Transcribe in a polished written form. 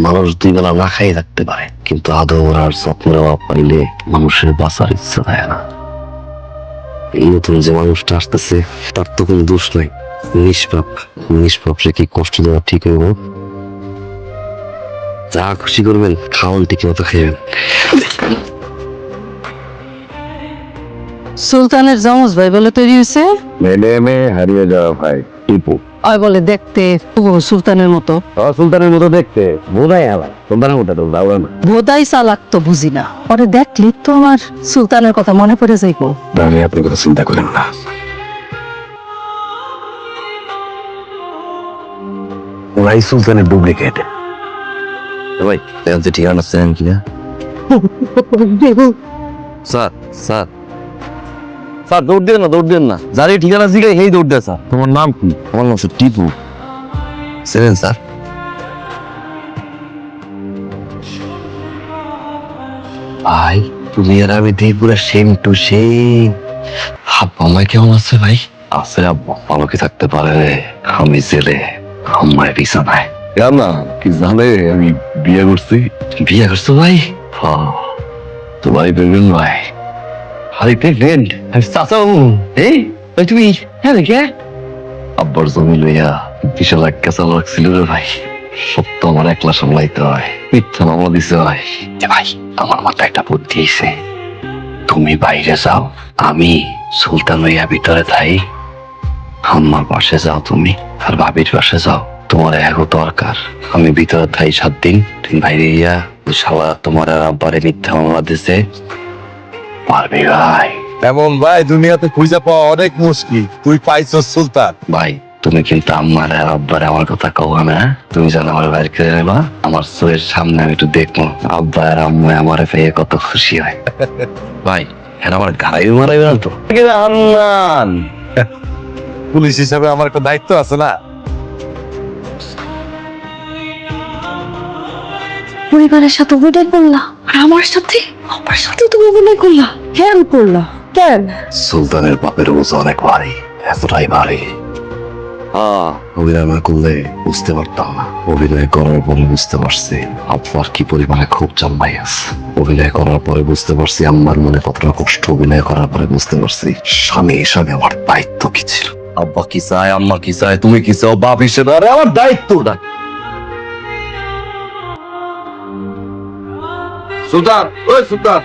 মানুষ দুই বেলা না খাই থাকতে পারে, কিন্তু আদর আর যত্নের অভাব পাইলে মানুষের বাঁচার ইচ্ছা থাকে না। এই নতুন যে মানুষটা আসতেছে তার তো কোনো দোষ নাই, নিষ্পাপ। নিষ্পাপ সে কি কষ্ট দেওয়া ঠিক হইব? যা খুশি করবেন, খাওয়ান ঠিক মতো খাইবেন। সুলতানের জমজ ভাই বলে তৈরি হয়েছে। মেলে মেয়ে হারিয়ে যাওয়া ভাই টিপু। ওই বলে দেখতে সুলতানের মতো। সুলতানের মতো দেখতে বোধাই আলাদা, সুলতানের মতো তো যাওয়া না। বোধাই চালাক তো বুঝি না, পরে দেখলি তো আমার সুলতানের কথা মনে পড়ে যাইবো। আমি আপনি কথা চিন্তা করেন না। ওরাই সুলতানের ডুপ্লিকেট। ভাই যে ঠিকানা আছেন কিনা? স্যার স্যার স্যার দৌড় দেন না, দৌড় দেন না। যার এই ঠিকানা জিগাই সেই দৌড় দেয় স্যার। তোমার নাম কি? আমার নাম হচ্ছে টিপু। চেনেন স্যার? ভাই তুমি আর আমি দেখি পুরো সেম টু সেম। আব্বা আমায় কেমন আছে ভাই? আছে আব্বা, ভালো কি থাকতে পারে? আমি জেলে, আমায় বিছানায়। না কি জানে আমি বিয়ে করছি। বিয়ে করছো ভাই? তো ভাই প্রেগনেন্ট ভাই? ভাই প্রেগনেন্ট? চাচা এই ভাই তুমি হ্যাঁ কে? আব্বার জমি লইয়া বিশাল এক কাঁচা লাগছিল রে ভাই। সত্য আমার একলা সামলাইতে হয়, মিথ্যা মামলা দিতে হয়। ভাই আমার মাথায় একটা বুদ্ধি এসে, তুমি বাইরে যাও, আমি সুলতান হইয়া ভিতরে থাই। আমার পাশে যাও তুমি, আর ভাবির পাশে যাও। তোমার এগো দরকার, আমি ভিতরে থাই 7 দিন, তুমি বাইরে ইয়া শালা তোমার আর আব্বারে মিথ্যা মামলা দিছে। পারবি ভাই? এমন ভাই দুনিয়াতে খুঁজে পাওয়া অনেক মুশকিল, তুই পাইছস সুলতান। ভাই তুমি কিন্তু আমার আর আব্বারে আমার কথা কও না। তুমি জানো আমার বাইরে করে নেবা, আমার চোখের সামনে আমি একটু দেখবো আব্বা আর আম্মু আমার পেয়ে কত খুশি হয়। ভাই হ্যাঁ আমার গাড়ি মারাইবে না তো? আন্নান পুলিশ হিসাবে আমার একটা দায়িত্ব আছে না। পরিবারের সাথে অভিনয় করলা, আর আমার সাথে তুমি অভিনয় করলা। কেন করলা? কেন? সুলতানের বাপের বোঝা অনেক ভারী, এতটাই ভারী। অভিনয় না করলে বুঝতে পারতাম না, অভিনয় করার পরে বুঝতে পারছি আব্বার কি পরিমাণে খুব জাম্মাই আছে। অভিনয় করার পরে বুঝতে পারছি আম্মার মনে কতটা কষ্ট। অভিনয় করার পরে বুঝতে পারছি স্বামী হিসাবে আমার দায়িত্ব কি ছিল। আব্বা কি চায়, আম্মা কি চায়, তুমি কি চাও, বাপ হিসেবে আরে আমার দায়িত্ব না। সুলতান, ওই সুলতান,